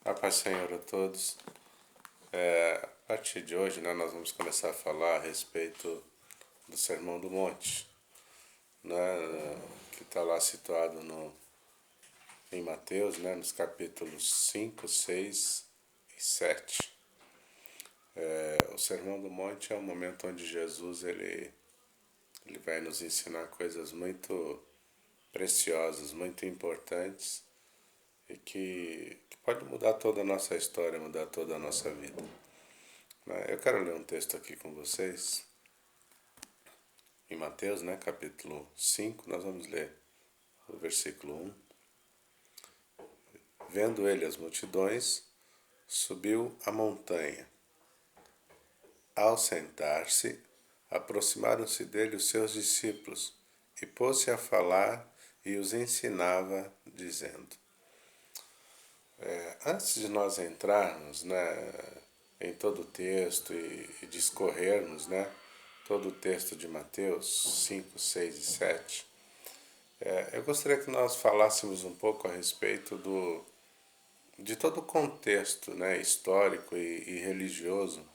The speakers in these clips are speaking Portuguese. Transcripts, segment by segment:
A paz, Senhor, a todos. A partir de hoje, nós vamos começar a falar a respeito do Sermão do Monte, que está lá situado em Mateus, nos capítulos 5, 6 e 7. O Sermão do Monte é um momento onde Jesus ele vai nos ensinar coisas muito preciosas, muito importantes e que pode mudar toda a nossa história, mudar toda a nossa vida. Eu quero ler um texto aqui com vocês, em Mateus, capítulo 5, nós vamos ler o versículo 1. Vendo ele as multidões, subiu a montanha. Ao sentar-se, aproximaram-se dele os seus discípulos, e pôs-se a falar e os ensinava, dizendo. Antes de nós entrarmos em todo o texto e discorrermos todo o texto de Mateus 5, 6 e 7, eu gostaria que nós falássemos um pouco a respeito de todo o contexto histórico e religioso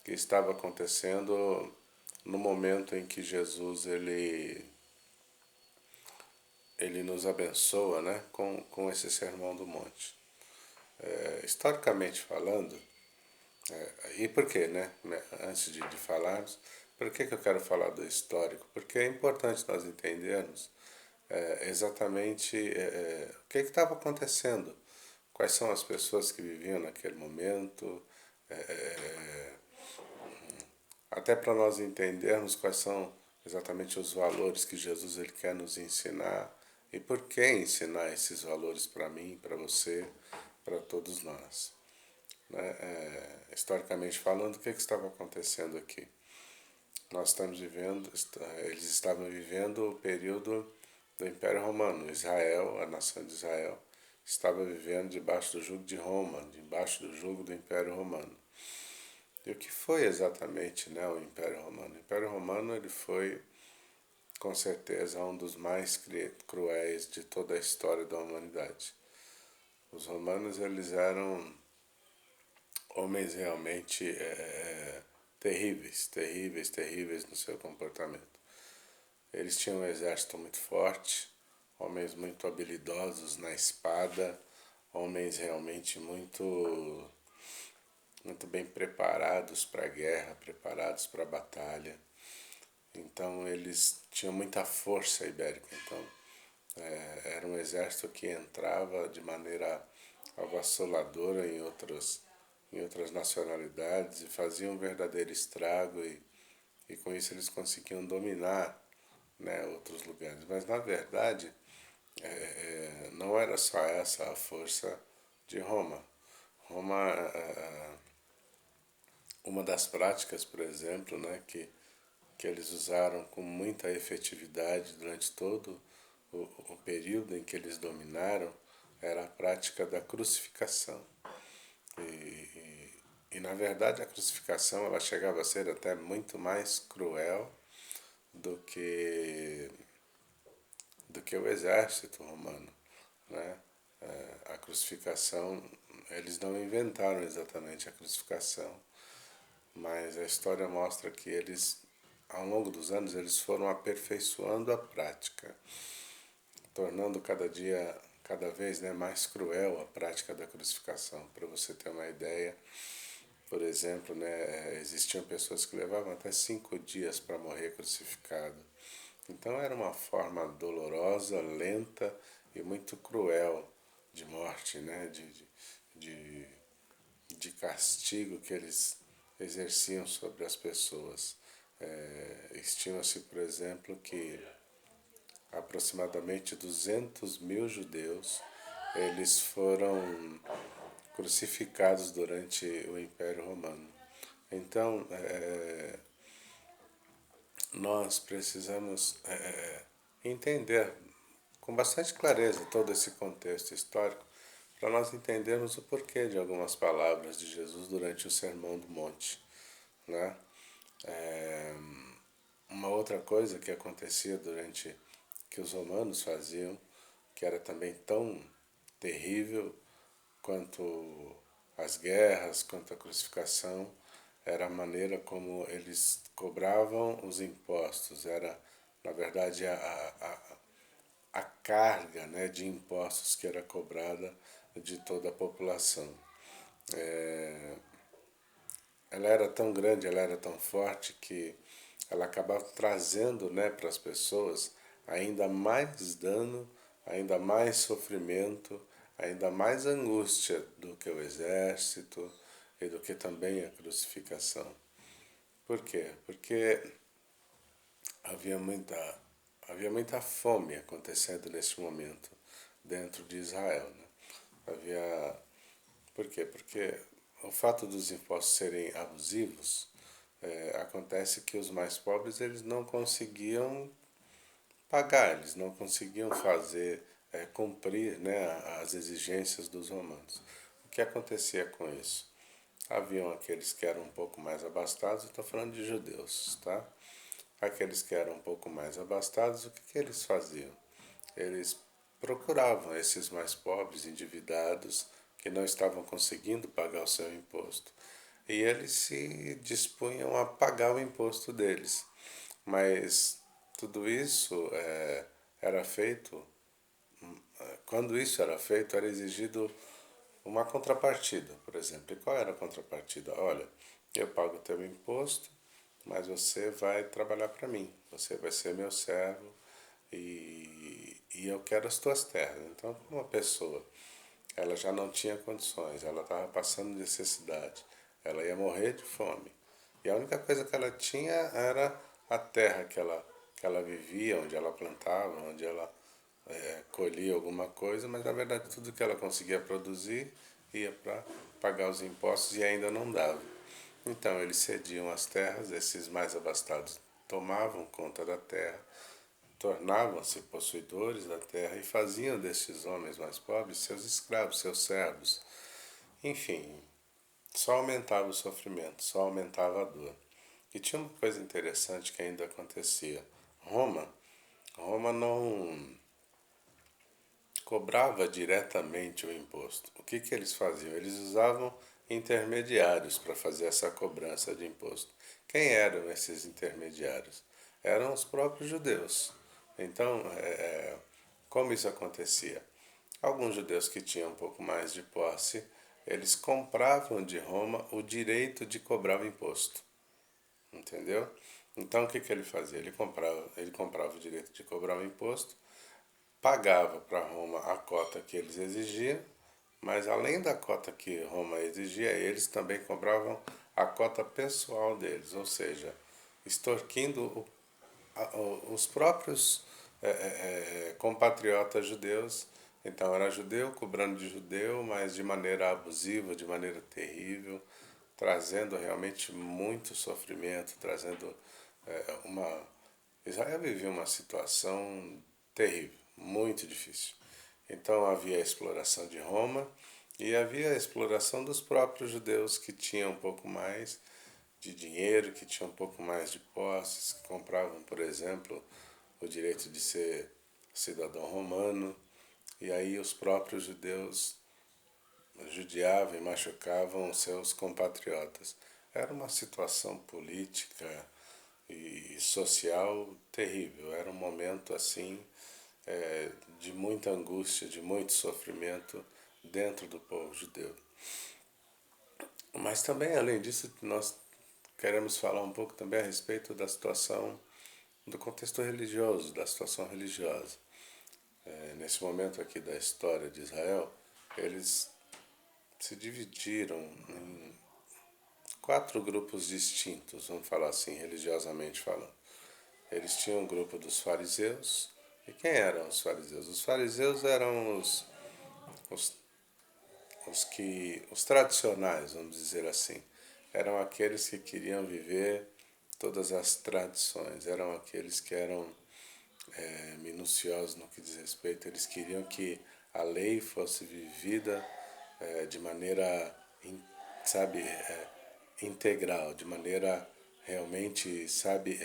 que estava acontecendo no momento em que Jesus ele nos abençoa com esse Sermão do Monte. Historicamente falando, e por quê, antes de falarmos, por que eu quero falar do histórico? Porque é importante nós entendermos exatamente o que estava acontecendo, quais são as pessoas que viviam naquele momento, até para nós entendermos quais são exatamente os valores que Jesus ele quer nos ensinar e por que ensinar esses valores para mim, para você, para todos nós. Historicamente falando, o que estava acontecendo aqui? Nós estamos vivendo, eles estavam vivendo o período do Império Romano. Israel, a nação de Israel, estava vivendo debaixo do jugo de Roma, debaixo do jugo do Império Romano. E o que foi exatamente o Império Romano? O Império Romano ele foi, com certeza, um dos mais cruéis de toda a história da humanidade. Os romanos eles eram homens realmente terríveis, terríveis, terríveis no seu comportamento. Eles tinham um exército muito forte, homens muito habilidosos na espada, homens realmente muito bem preparados para a guerra, preparados para a batalha. Então eles tinham muita força ibérica. Então era um exército que entrava de maneira avassaladora em outras nacionalidades e fazia um verdadeiro estrago e com isso eles conseguiam dominar outros lugares. Mas na verdade não era só essa a força de Roma. Roma, uma das práticas, por exemplo, que eles usaram com muita efetividade durante todo o período em que eles dominaram, era a prática da crucificação. E na verdade a crucificação ela chegava a ser até muito mais cruel do que o exército romano. A crucificação, eles não inventaram exatamente a crucificação, mas a história mostra que eles, ao longo dos anos, eles foram aperfeiçoando a prática, tornando cada vez mais cruel a prática da crucificação. Para você ter uma ideia, por exemplo, existiam pessoas que levavam até 5 dias para morrer crucificado. Então era uma forma dolorosa, lenta e muito cruel de morte, de castigo que eles exerciam sobre as pessoas. Estima-se, por exemplo, que aproximadamente 200 mil judeus eles foram crucificados durante o Império Romano. Então, nós precisamos entender com bastante clareza todo esse contexto histórico para nós entendermos o porquê de algumas palavras de Jesus durante o Sermão do Monte. Uma outra coisa que acontecia que os romanos faziam, que era também tão terrível quanto às guerras, quanto à crucificação, era a maneira como eles cobravam os impostos, era, na verdade, a carga, né, de impostos que era cobrada de toda a população. Ela era tão grande, ela era tão forte que ela acabava trazendo, né, para as pessoas ainda mais dano, ainda mais sofrimento, ainda mais angústia do que o exército e do que também a crucificação. Por quê? Porque havia muita, havia muita fome acontecendo nesse momento dentro de Israel. Né? Havia. Por quê? Porque o fato dos impostos serem abusivos, acontece que os mais pobres eles não conseguiam pagar, eles não conseguiam fazer, cumprir, né, as exigências dos romanos. O que acontecia com isso? Haviam aqueles que eram um pouco mais abastados, estou falando de judeus, tá? Aqueles que eram um pouco mais abastados, o que, que eles faziam? Eles procuravam esses mais pobres, endividados, que não estavam conseguindo pagar o seu imposto. E eles se dispunham a pagar o imposto deles. Mas tudo isso era feito, quando isso era feito, era exigido uma contrapartida, por exemplo. E qual era a contrapartida? Olha, eu pago o teu imposto, mas você vai trabalhar para mim, você vai ser meu servo e eu quero as tuas terras. Então, como uma pessoa ela já não tinha condições, ela estava passando necessidade, ela ia morrer de fome. E a única coisa que ela tinha era a terra que ela vivia, onde ela plantava, onde ela colhia alguma coisa, mas na verdade tudo que ela conseguia produzir ia para pagar os impostos e ainda não dava. Então eles cediam as terras, esses mais abastados tomavam conta da terra, tornavam-se possuidores da terra e faziam destes homens mais pobres seus escravos, seus servos. Enfim, só aumentava o sofrimento, só aumentava a dor. E tinha uma coisa interessante que ainda acontecia. Roma, Roma não cobrava diretamente o imposto. O que, que eles faziam? Eles usavam intermediários para fazer essa cobrança de imposto. Quem eram esses intermediários? Eram os próprios judeus. Então, como isso acontecia? Alguns judeus que tinham um pouco mais de posse, eles compravam de Roma o direito de cobrar o imposto. Entendeu? Então, o que, que ele fazia? Ele comprava o direito de cobrar o imposto, pagava para Roma a cota que eles exigiam, mas além da cota que Roma exigia, eles também cobravam a cota pessoal deles, ou seja, extorquindo os próprios compatriotas judeus. Então era judeu cobrando de judeu, mas de maneira abusiva, de maneira terrível, trazendo realmente muito sofrimento, trazendo uma. Israel vivia uma situação terrível, muito difícil. Então havia a exploração de Roma e havia a exploração dos próprios judeus que tinham um pouco mais de dinheiro, que tinham um pouco mais de posses, que compravam, por exemplo, o direito de ser cidadão romano. E aí os próprios judeus judiavam e machucavam seus compatriotas. Era uma situação política e social terrível. Era um momento assim de muita angústia, de muito sofrimento dentro do povo judeu. Mas também, além disso, nós queremos falar um pouco também a respeito da situação do contexto religioso, da situação religiosa. Nesse momento aqui da história de Israel, eles se dividiram em quatro grupos distintos, vamos falar assim, religiosamente falando. Eles tinham um grupo dos fariseus. E quem eram os fariseus? Os fariseus eram os, os tradicionais, vamos dizer assim. Eram aqueles que queriam viver todas as tradições, eram aqueles que eram minuciosos no que diz respeito, eles queriam que a lei fosse vivida de maneira, sabe, integral, de maneira realmente, sabe,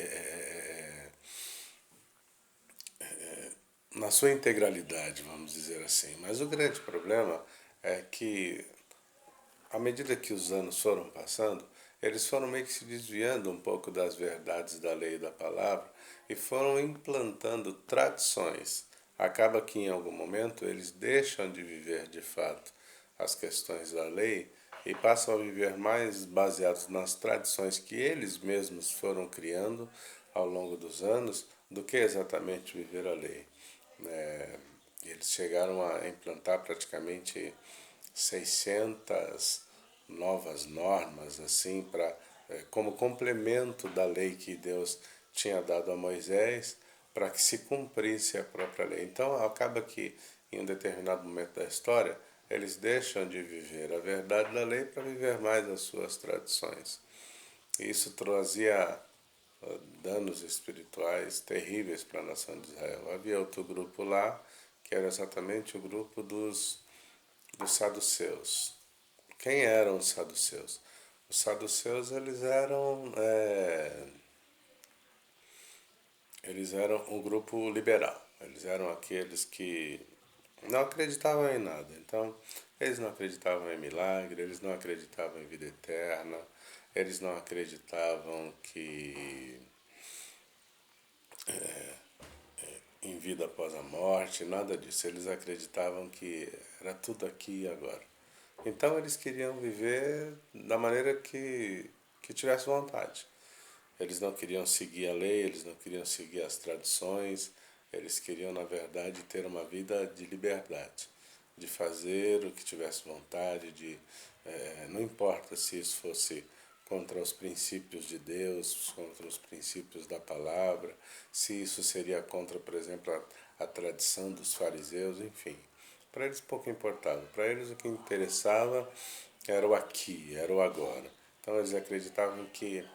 na sua integralidade, vamos dizer assim. Mas o grande problema é que, à medida que os anos foram passando, eles foram meio que se desviando um pouco das verdades da lei e da palavra e foram implantando tradições. Acaba que em algum momento eles deixam de viver de fato as questões da lei e passam a viver mais baseados nas tradições que eles mesmos foram criando ao longo dos anos do que exatamente viver a lei. É, eles chegaram a implantar praticamente 600 novas normas assim para como complemento da lei que Deus tinha dado a Moisés para que se cumprisse a própria lei. Então acaba que em um determinado momento da história eles deixam de viver a verdade da lei para viver mais as suas tradições. E isso trazia danos espirituais terríveis para a nação de Israel. Havia outro grupo lá que era exatamente o grupo dos saduceus. Quem eram os saduceus? Os saduceus eles eram um grupo liberal. Eles eram aqueles que não acreditavam em nada. Então, eles não acreditavam em milagre, eles não acreditavam em vida eterna, eles não acreditavam que em vida após a morte, nada disso. Eles acreditavam que era tudo aqui e agora. Então eles queriam viver da maneira que tivesse vontade. Eles não queriam seguir a lei, eles não queriam seguir as tradições, eles queriam, na verdade, ter uma vida de liberdade, de fazer o que tivesse vontade, não importa se isso fosse contra os princípios de Deus, contra os princípios da palavra, se isso seria contra, por exemplo, a tradição dos fariseus, enfim. Para eles pouco importava. Para eles o que interessava era o aqui, era o agora. Então eles acreditavam que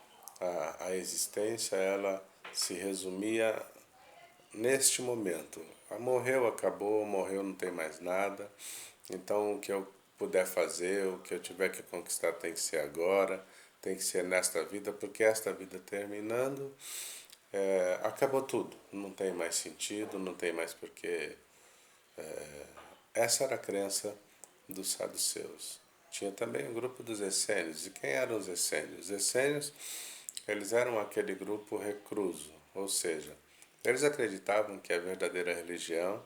a existência ela se resumia neste momento. Morreu, acabou, morreu, não tem mais nada. Então o que eu puder fazer, o que eu tiver que conquistar tem que ser agora, tem que ser nesta vida, porque esta vida terminando, acabou tudo. Não tem mais sentido, não tem mais porquê. Essa era a crença dos saduceus. Tinha também o grupo dos essênios. E quem eram os essênios? Os essênios, eles eram aquele grupo recluso, ou seja, eles acreditavam que a verdadeira religião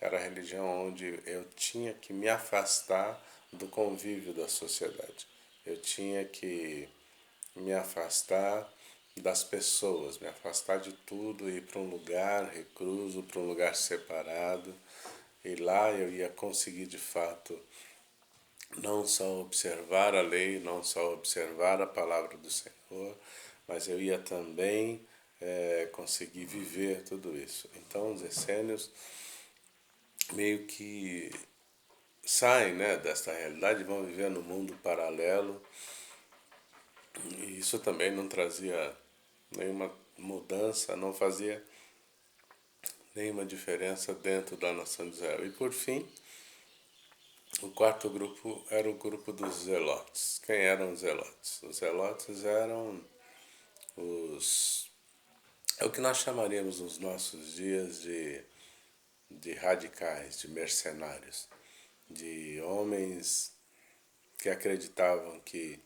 era a religião onde eu tinha que me afastar do convívio da sociedade. Eu tinha que me afastar das pessoas, me afastar de tudo, ir para um lugar recluso, para um lugar separado. E lá eu ia conseguir de fato não só observar a lei, não só observar a palavra do Senhor, mas eu ia também conseguir viver tudo isso. Então os essênios meio que saem, né, desta realidade e vão viver no mundo paralelo. E isso também não trazia nenhuma mudança, não fazia nenhuma diferença dentro da nação de Israel. E por fim, o quarto grupo era o grupo dos zelotes. Quem eram os zelotes? Os zelotes eram os é o que nós chamaríamos nos nossos dias de radicais, de mercenários, de homens que acreditavam que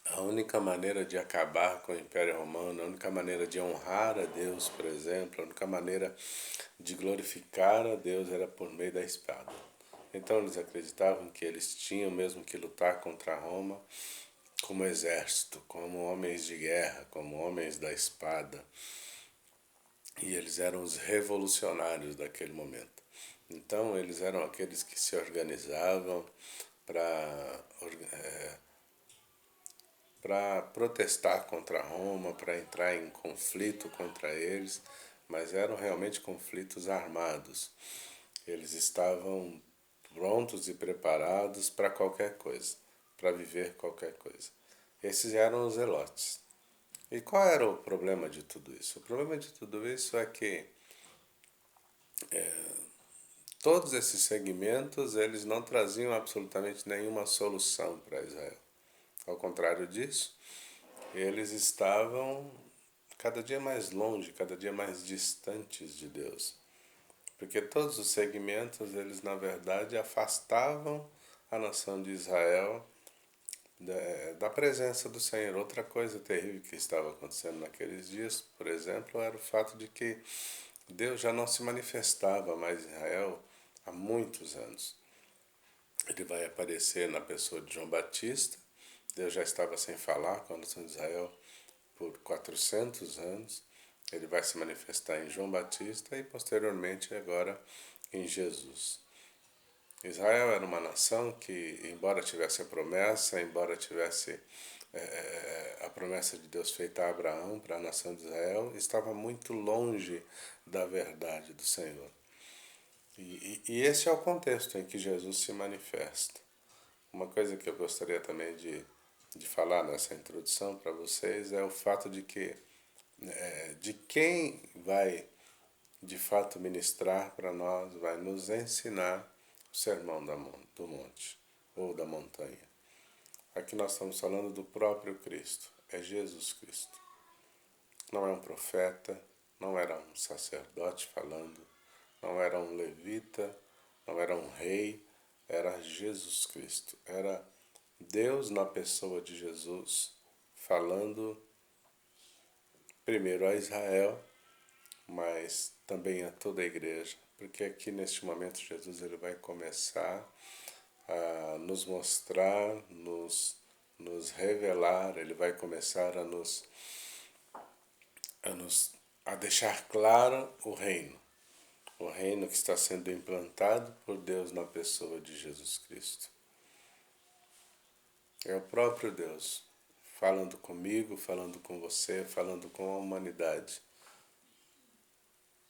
a única maneira de acabar com o Império Romano, a única maneira de honrar a Deus, por exemplo, a única maneira de glorificar a Deus era por meio da espada. Então eles acreditavam que eles tinham mesmo que lutar contra Roma como exército, como homens de guerra, como homens da espada. E eles eram os revolucionários daquele momento. Então eles eram aqueles que se organizavam para protestar contra Roma, para entrar em conflito contra eles, mas eram realmente conflitos armados. Eles estavam prontos e preparados para qualquer coisa, para viver qualquer coisa. Esses eram os zelotes. E qual era o problema de tudo isso? O problema de tudo isso é que todos esses segmentos eles não traziam absolutamente nenhuma solução para Israel. Ao contrário disso, eles estavam cada dia mais longe, cada dia mais distantes de Deus. Porque todos os segmentos, eles na verdade afastavam a nação de Israel da presença do Senhor. Outra coisa terrível que estava acontecendo naqueles dias, por exemplo, era o fato de que Deus já não se manifestava mais em Israel há muitos anos. Ele vai aparecer na pessoa de João Batista. Deus já estava sem falar com a nação de Israel por 400 anos. Ele vai se manifestar em João Batista e posteriormente agora em Jesus. Israel era uma nação que, embora tivesse a promessa, embora tivesse a promessa de Deus feita a Abraão para a nação de Israel, estava muito longe da verdade do Senhor. E esse é o contexto em que Jesus se manifesta. Uma coisa que eu gostaria também de falar nessa introdução para vocês é o fato de que de quem vai de fato ministrar para nós, vai nos ensinar o sermão do monte ou da montanha. Aqui nós estamos falando do próprio Cristo, é Jesus Cristo. Não é um profeta, não era um sacerdote falando, não era um levita, não era um rei, era Jesus Cristo. Era Deus na pessoa de Jesus falando primeiro a Israel, mas também a toda a igreja, porque aqui neste momento Jesus ele vai começar a nos mostrar, nos revelar, ele vai começar a deixar claro o reino que está sendo implantado por Deus na pessoa de Jesus Cristo. É o próprio Deus falando comigo, falando com você, falando com a humanidade,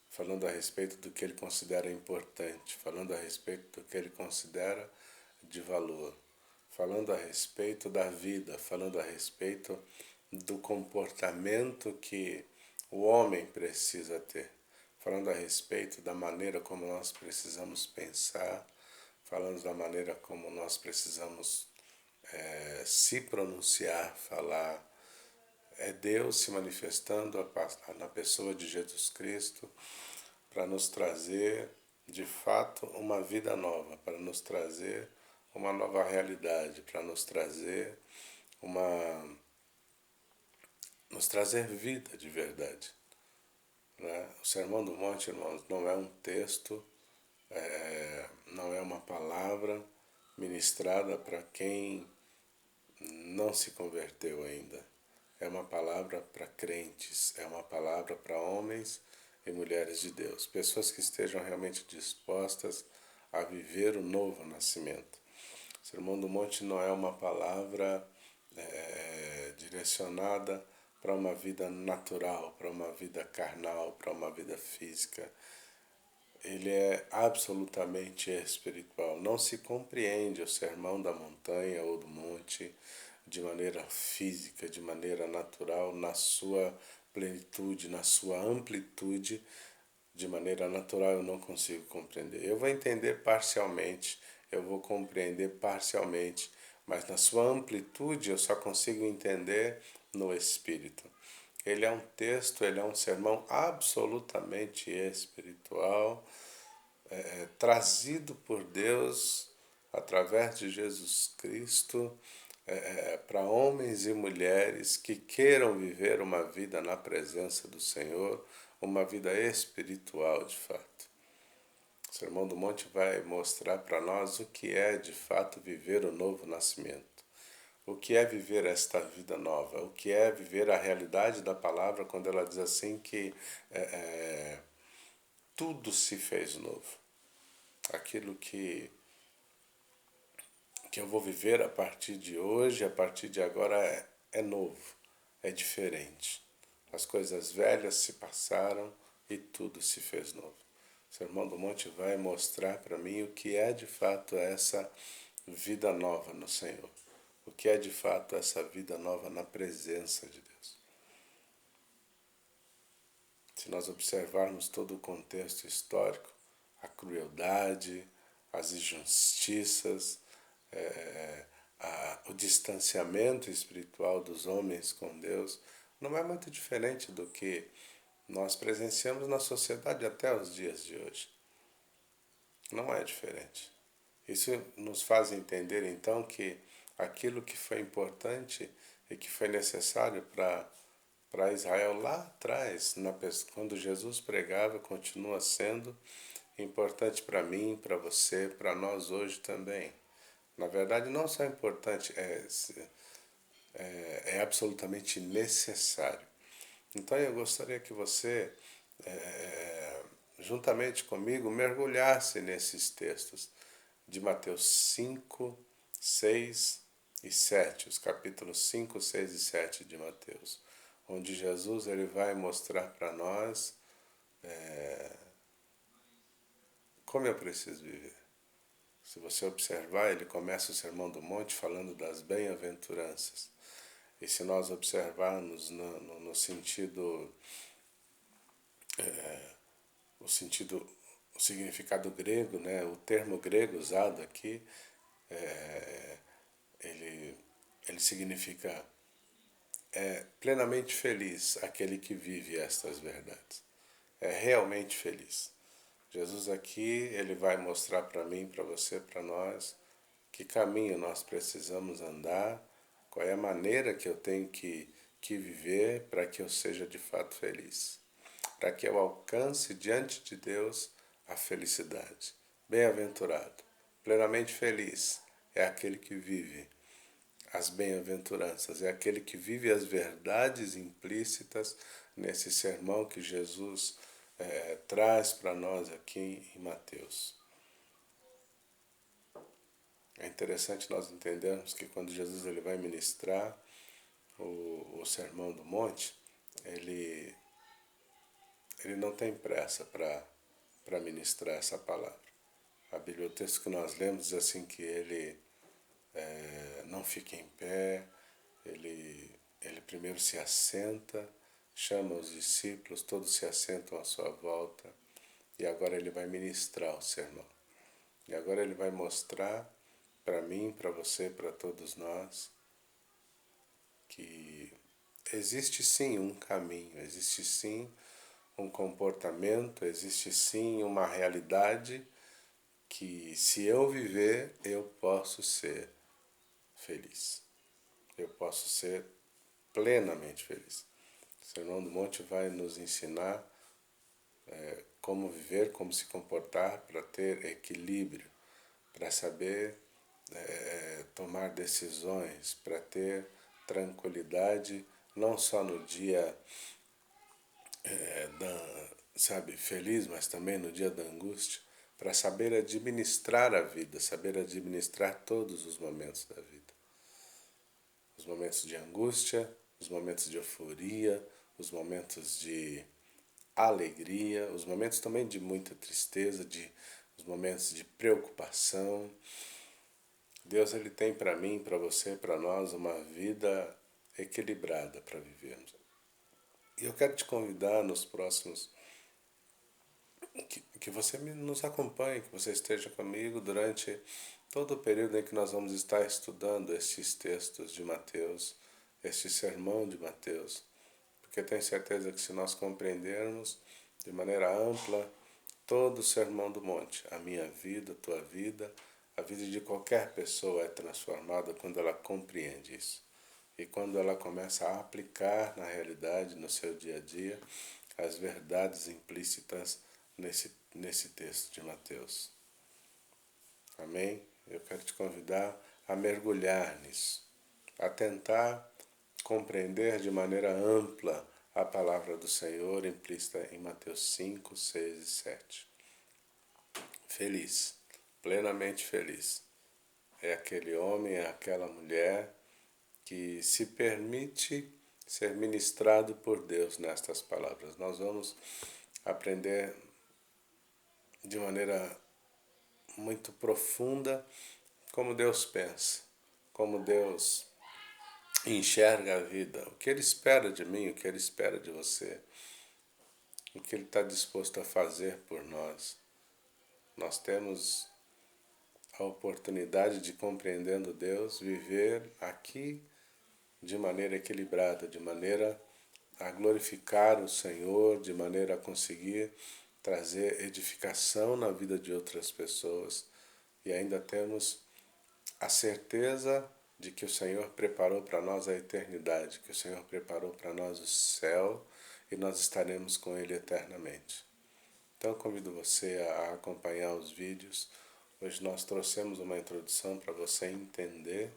falando a respeito do que ele considera importante, falando a respeito do que ele considera de valor, falando a respeito da vida, falando a respeito do comportamento que o homem precisa ter, falando a respeito da maneira como nós precisamos pensar, falando da maneira como nós precisamos se pronunciar, falar. É Deus se manifestando na pessoa de Jesus Cristo para nos trazer, de fato, uma vida nova, para nos trazer uma nova realidade, para nos trazer vida de verdade. Né? O Sermão do Monte, irmãos, não é um texto, não é uma palavra ministrada para quem não se converteu ainda. É uma palavra para crentes, é uma palavra para homens e mulheres de Deus, pessoas que estejam realmente dispostas a viver o novo nascimento. O Sermão do Monte não é uma palavra direcionada para uma vida natural, para uma vida carnal, para uma vida física. Ele é absolutamente espiritual. Não se compreende o sermão da montanha ou do monte de maneira física, de maneira natural, na sua plenitude, na sua amplitude. De maneira natural eu não consigo compreender. Eu vou entender parcialmente, eu vou compreender parcialmente, mas na sua amplitude eu só consigo entender no Espírito. Ele é um texto, ele é um sermão absolutamente espiritual, trazido por Deus através de Jesus Cristo para homens e mulheres que queiram viver uma vida na presença do Senhor, uma vida espiritual de fato. O Sermão do Monte vai mostrar para nós o que é de fato viver o novo nascimento. O que é viver esta vida nova? O que é viver a realidade da palavra quando ela diz assim que tudo se fez novo. Aquilo que eu vou viver a partir de hoje, a partir de agora é novo, é diferente. As coisas velhas se passaram e tudo se fez novo. O Sermão do Monte vai mostrar para mim o que é de fato essa vida nova no Senhor. O que é de fato essa vida nova na presença de Deus. Se nós observarmos todo o contexto histórico, a crueldade, as injustiças, o distanciamento espiritual dos homens com Deus, não é muito diferente do que nós presenciamos na sociedade até os dias de hoje. Não é diferente. Isso nos faz entender então que aquilo que foi importante e que foi necessário para Israel lá atrás, quando Jesus pregava, continua sendo importante para mim, para você, para nós hoje também. Na verdade, não só é importante, é absolutamente necessário. Então eu gostaria que você, juntamente comigo, mergulhasse nesses textos de Mateus 5, 6 e 7, os capítulos 5, 6 e 7 de Mateus, onde Jesus ele vai mostrar para nós como eu preciso viver. Se você observar, ele começa o Sermão do Monte falando das bem-aventuranças. E se nós observarmos no sentido, o sentido, o significado grego, né, o termo grego usado aqui, ele, ele significa plenamente feliz aquele que vive estas verdades. É realmente feliz. Jesus aqui, ele vai mostrar para mim, para você, para nós, que caminho nós precisamos andar, qual é a maneira que eu tenho que viver para que eu seja de fato feliz, para que eu alcance diante de Deus a felicidade. Bem-aventurado, plenamente feliz é aquele que vive as bem-aventuranças, é aquele que vive as verdades implícitas nesse sermão que Jesus traz para nós aqui em Mateus. É interessante nós entendermos que quando Jesus ele vai ministrar o Sermão do Monte, ele, ele não tem pressa para ministrar essa palavra. A Bíblia, o texto que nós lemos diz assim que ele não fica em pé, ele primeiro se assenta, chama os discípulos, todos se assentam à sua volta, e agora ele vai ministrar o sermão. E agora ele vai mostrar para mim, para você, para todos nós, que existe sim um caminho, existe sim um comportamento, existe sim uma realidade que se eu viver, eu posso ser feliz. Eu posso ser plenamente feliz. O Sermão do Monte vai nos ensinar como viver, como se comportar para ter equilíbrio, para saber tomar decisões, para ter tranquilidade, não só no dia feliz, mas também no dia da angústia, para saber administrar a vida, saber administrar todos os momentos da vida. Os momentos de angústia, os momentos de euforia, os momentos de alegria, os momentos também de muita tristeza, os momentos de preocupação. Deus ele tem para mim, para você, para nós uma vida equilibrada para vivermos. E eu quero te convidar nos próximos que você nos acompanhe, que você esteja comigo durante todo o período em que nós vamos estar estudando estes textos de Mateus, este sermão de Mateus, porque tenho certeza que se nós compreendermos de maneira ampla todo o sermão do monte, a minha vida, a tua vida, a vida de qualquer pessoa é transformada quando ela compreende isso. E quando ela começa a aplicar na realidade, no seu dia a dia, as verdades implícitas nesse texto de Mateus. Amém? Eu quero te convidar a mergulhar nisso, a tentar compreender de maneira ampla a palavra do Senhor implícita em Mateus 5, 6 e 7. Feliz, plenamente feliz, é aquele homem, é aquela mulher que se permite ser ministrado por Deus nestas palavras. Nós vamos aprender de maneira muito profunda como Deus pensa, como Deus enxerga a vida, o que Ele espera de mim, o que Ele espera de você, o que Ele está disposto a fazer por nós. Nós temos a oportunidade de, compreendendo Deus, viver aqui de maneira equilibrada, de maneira a glorificar o Senhor, de maneira a conseguir trazer edificação na vida de outras pessoas e ainda temos a certeza de que o Senhor preparou para nós a eternidade, que o Senhor preparou para nós o céu e nós estaremos com Ele eternamente. Então convido você a acompanhar os vídeos. Hoje nós trouxemos uma introdução para você entender